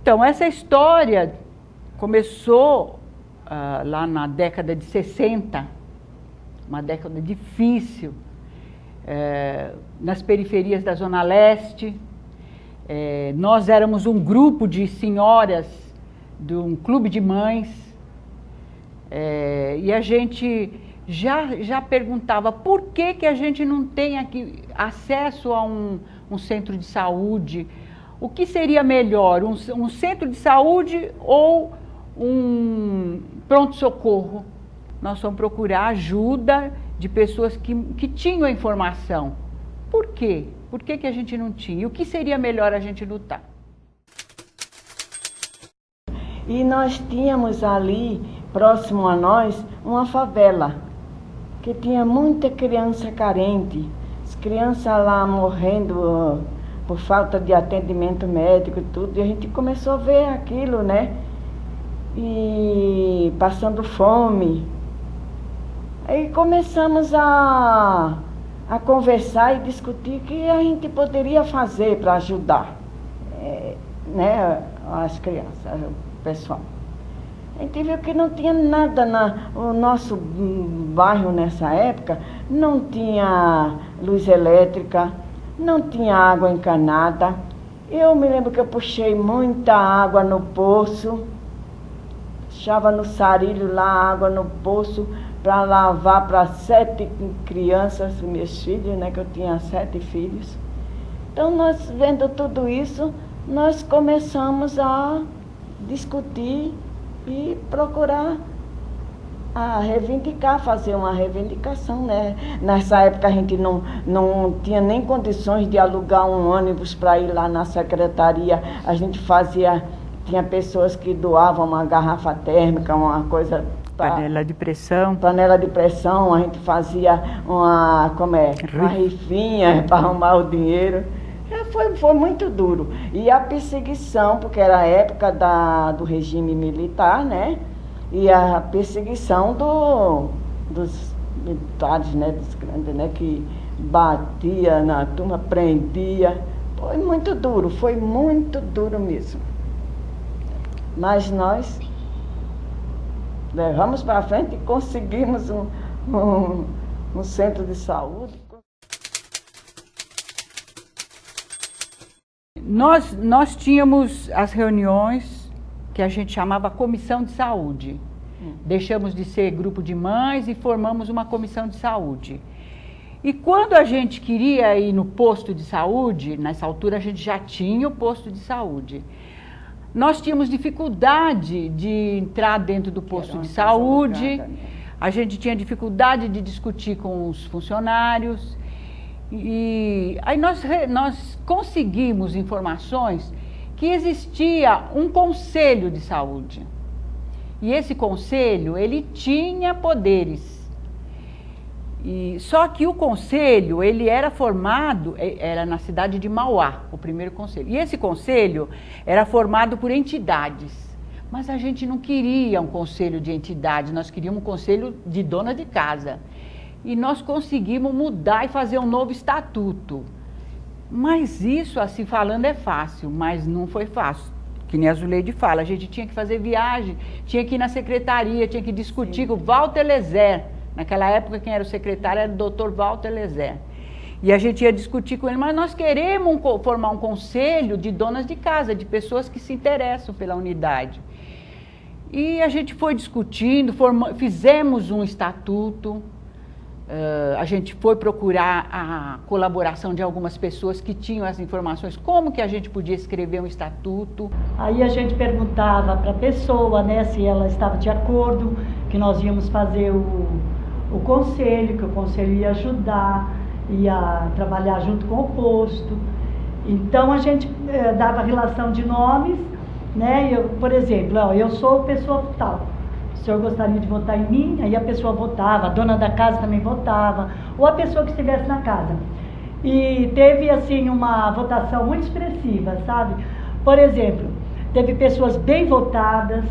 Então, essa história começou lá na década de 60, uma década difícil, nas periferias da Zona Leste. Nós éramos um grupo de senhoras de um clube de mães, e a gente já perguntava por que a gente não tem aqui acesso a um centro de saúde. O que seria melhor, um centro de saúde ou um pronto-socorro? Nós fomos procurar ajuda de pessoas que tinham a informação. Por quê? Por que a gente não tinha? E o que seria melhor a gente lutar? E nós tínhamos ali, próximo a nós, uma favela, que tinha muita criança carente. As crianças lá morrendo por falta de atendimento médico e tudo. E a gente começou a ver aquilo, né? E passando fome. Aí começamos a conversar e discutir o que a gente poderia fazer para ajudar, né, as crianças, o pessoal. A gente viu que não tinha nada no nosso bairro nessa época, não tinha luz elétrica, não tinha água encanada. Eu me lembro que eu puxei muita água no poço, deixava no sarilho lá água no poço, para lavar para 7 crianças, meus filhos, né, que eu tinha 7 filhos. Então, nós vendo tudo isso, nós começamos a discutir e procurar reivindicar, fazer uma reivindicação, né? Nessa época a gente não tinha nem condições de alugar um ônibus para ir lá na secretaria. A gente fazia, tinha pessoas que doavam uma garrafa térmica, uma coisa... Panela de pressão. Panela de pressão, a gente fazia uma rifinha para arrumar o dinheiro. Foi muito duro. E a perseguição, porque era a época do regime militar, né? E a perseguição dos militares, né? Dos grandes, né? Que batia na turma, prendia. Foi muito duro mesmo. Mas nós levamos para frente e conseguimos um centro de saúde. Nós tínhamos as reuniões que a gente chamava comissão de saúde. Deixamos de ser grupo de mães e formamos uma comissão de saúde. E quando a gente queria ir no posto de saúde, nessa altura a gente já tinha o posto de saúde. Nós tínhamos dificuldade de entrar dentro do posto de saúde, a gente tinha dificuldade de discutir com os funcionários. E aí nós conseguimos informações que existia um conselho de saúde. E esse conselho, ele tinha poderes. Só que o conselho, ele era formado, era na cidade de Mauá, o primeiro conselho. E esse conselho era formado por entidades. Mas a gente não queria um conselho de entidades, nós queríamos um conselho de dona de casa. E nós conseguimos mudar e fazer um novo estatuto. Mas isso, assim falando, é fácil, mas não foi fácil. Que nem a Zuleide fala, a gente tinha que fazer viagem, tinha que ir na secretaria, tinha que discutir com o Walter Lezer. Naquela época, quem era o secretário era o doutor Walter Lezer. E a gente ia discutir com ele, mas nós queremos formar um conselho de donas de casa, de pessoas que se interessam pela unidade. E a gente foi discutindo, fizemos um estatuto, a gente foi procurar a colaboração de algumas pessoas que tinham as informações, como que a gente podia escrever um estatuto. Aí a gente perguntava para a pessoa, né, se ela estava de acordo, que nós íamos fazer o conselho, que o conselho ia ajudar, ia trabalhar junto com o posto. Então a gente dava relação de nomes, né? Por exemplo, eu sou pessoa tal, o senhor gostaria de votar em mim? Aí a pessoa votava, a dona da casa também votava, ou a pessoa que estivesse na casa. E teve assim uma votação muito expressiva, sabe? Por exemplo, teve pessoas bem votadas.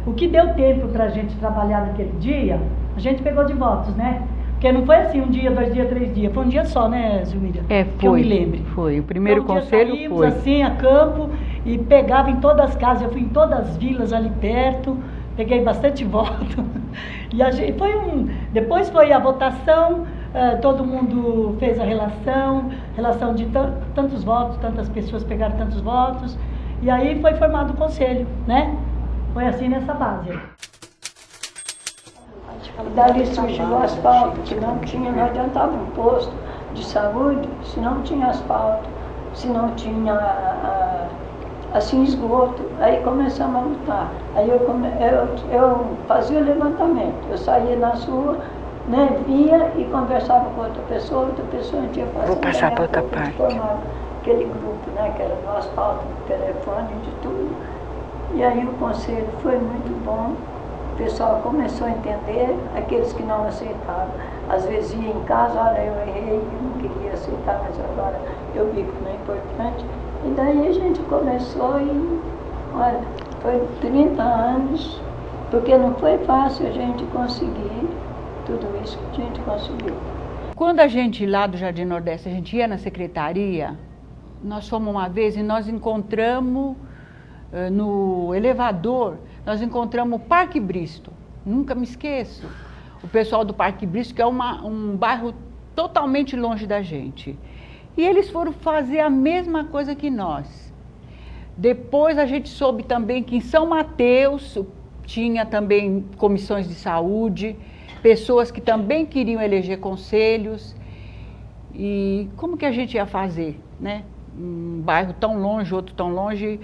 O que deu tempo para a gente trabalhar naquele dia, a gente pegou de votos, né? Porque não foi assim 1 dia, 2 dias, 3 dias, foi um dia só, né, Zilmídia? Foi. Que eu me lembre. Foi, o primeiro então, conselho saímos, foi. assim, a campo, e pegava em todas as casas, eu fui em todas as vilas ali perto, peguei bastante voto. E depois foi a votação, todo mundo fez a relação de tantos votos, tantas pessoas pegaram tantos votos, e aí foi formado o conselho, né? Foi assim nessa base. E dali surgiu o asfalto, que não tinha, não adiantava um posto de saúde se não tinha asfalto, se não tinha assim esgoto. Aí começamos a lutar. Aí eu fazia o levantamento, eu saía na rua, né, via e conversava com outra pessoa tinha passado. Vou passar para outra parte. Formava aquele grupo, né, que era no asfalto, no telefone, de tudo. E aí o conselho foi muito bom. O pessoal começou a entender, aqueles que não aceitavam, às vezes ia em casa, olha, eu errei, eu não queria aceitar, mas agora eu vi como é importante. E daí a gente começou e, olha, foi 30 anos, porque não foi fácil a gente conseguir tudo isso que a gente conseguiu. Quando a gente lá do Jardim Nordeste, a gente ia na secretaria, nós fomos uma vez e nós encontramos no elevador, nós encontramos o Parque Bristol, nunca me esqueço. O pessoal do Parque Bristol, que é um bairro totalmente longe da gente. E eles foram fazer a mesma coisa que nós. Depois a gente soube também que em São Mateus tinha também comissões de saúde, pessoas que também queriam eleger conselhos. E como que a gente ia fazer, né? Um bairro tão longe, outro tão longe.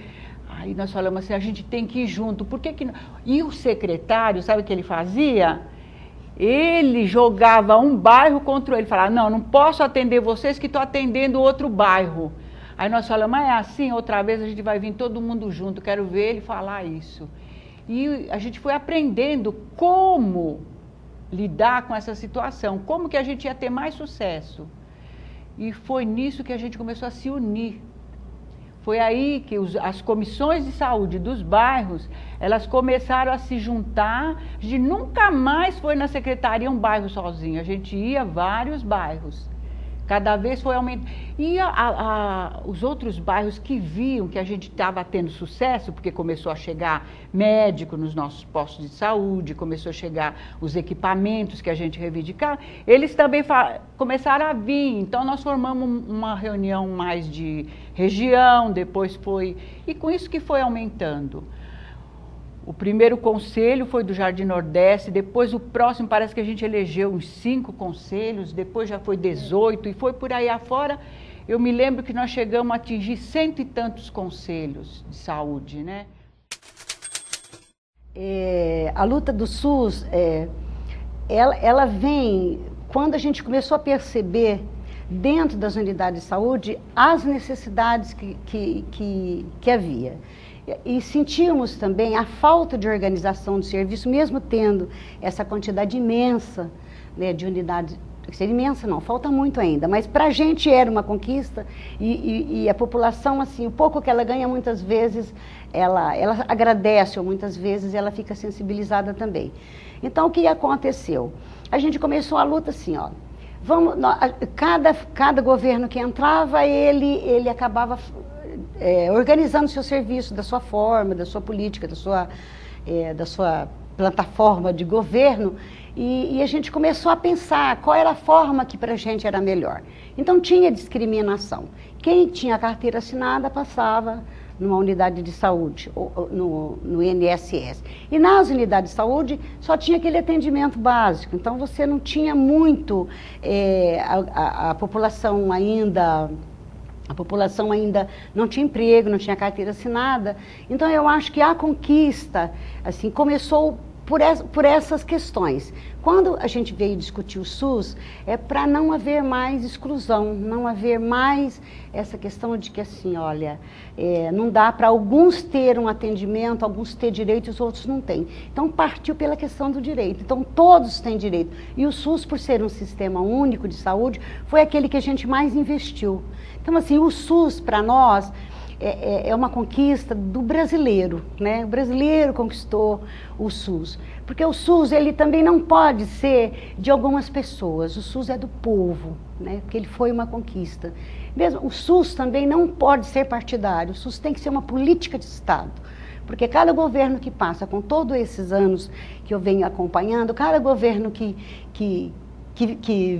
Aí nós falamos assim, a gente tem que ir junto. Por que que não? E o secretário, sabe o que ele fazia? Ele jogava um bairro contra ele. Falava, não posso atender vocês que estou atendendo outro bairro. Aí nós falamos, mas é assim, outra vez a gente vai vir todo mundo junto, quero ver ele falar isso. E a gente foi aprendendo como lidar com essa situação, como que a gente ia ter mais sucesso. E foi nisso que a gente começou a se unir. Foi aí que as comissões de saúde dos bairros, elas começaram a se juntar. A gente nunca mais foi na secretaria um bairro sozinho, a gente ia a vários bairros. Cada vez foi aumentando. E os outros bairros que viam que a gente estava tendo sucesso, porque começou a chegar médico nos nossos postos de saúde, começou a chegar os equipamentos que a gente reivindicava, eles também começaram a vir. Então nós formamos uma reunião mais de região, depois foi... E com isso que foi aumentando. O primeiro conselho foi do Jardim Nordeste, depois o próximo parece que a gente elegeu uns 5 conselhos, depois já foi 18 e foi por aí afora. Eu me lembro que nós chegamos a atingir 100 e tantos conselhos de saúde, né? A luta do SUS, ela vem quando a gente começou a perceber dentro das unidades de saúde as necessidades que havia. E sentimos também a falta de organização do serviço, mesmo tendo essa quantidade imensa, né, de unidades. Imensa não, falta muito ainda, mas para a gente era uma conquista e a população, assim, o pouco que ela ganha, muitas vezes, ela agradece, ou muitas vezes ela fica sensibilizada também. Então, o que aconteceu? A gente começou a luta assim, ó, cada governo que entrava, ele acabava... organizando o seu serviço, da sua forma, da sua política, da sua plataforma de governo, e a gente começou a pensar qual era a forma que para a gente era melhor. Então tinha discriminação. Quem tinha carteira assinada passava numa unidade de saúde, no INSS. E nas unidades de saúde só tinha aquele atendimento básico, então você não tinha muito, a população ainda não tinha emprego, não tinha carteira assinada. Então, eu acho que a conquista, assim, começou por essas questões. Quando a gente veio discutir o SUS, é para não haver mais exclusão, não haver mais essa questão de que, assim, olha, não dá para alguns ter um atendimento, alguns ter direito e os outros não têm. Então, partiu pela questão do direito. Então, todos têm direito. E o SUS, por ser um sistema único de saúde, foi aquele que a gente mais investiu. Então, assim, o SUS, para nós, é uma conquista do brasileiro, né? O brasileiro conquistou o SUS. Porque o SUS, ele também não pode ser de algumas pessoas, o SUS é do povo, né? Porque ele foi uma conquista. Mesmo o SUS também não pode ser partidário, o SUS tem que ser uma política de Estado. Porque cada governo que passa, com todos esses anos que eu venho acompanhando, cada governo que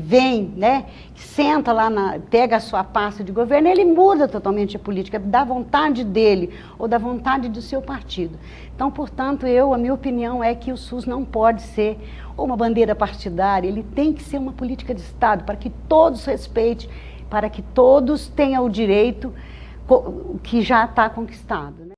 vem, né, que senta lá, pega a sua pasta de governo, ele muda totalmente a política, da vontade dele ou da vontade do seu partido. Então, portanto, a minha opinião é que o SUS não pode ser uma bandeira partidária, ele tem que ser uma política de Estado, para que todos respeitem, para que todos tenham o direito que já está conquistado, né?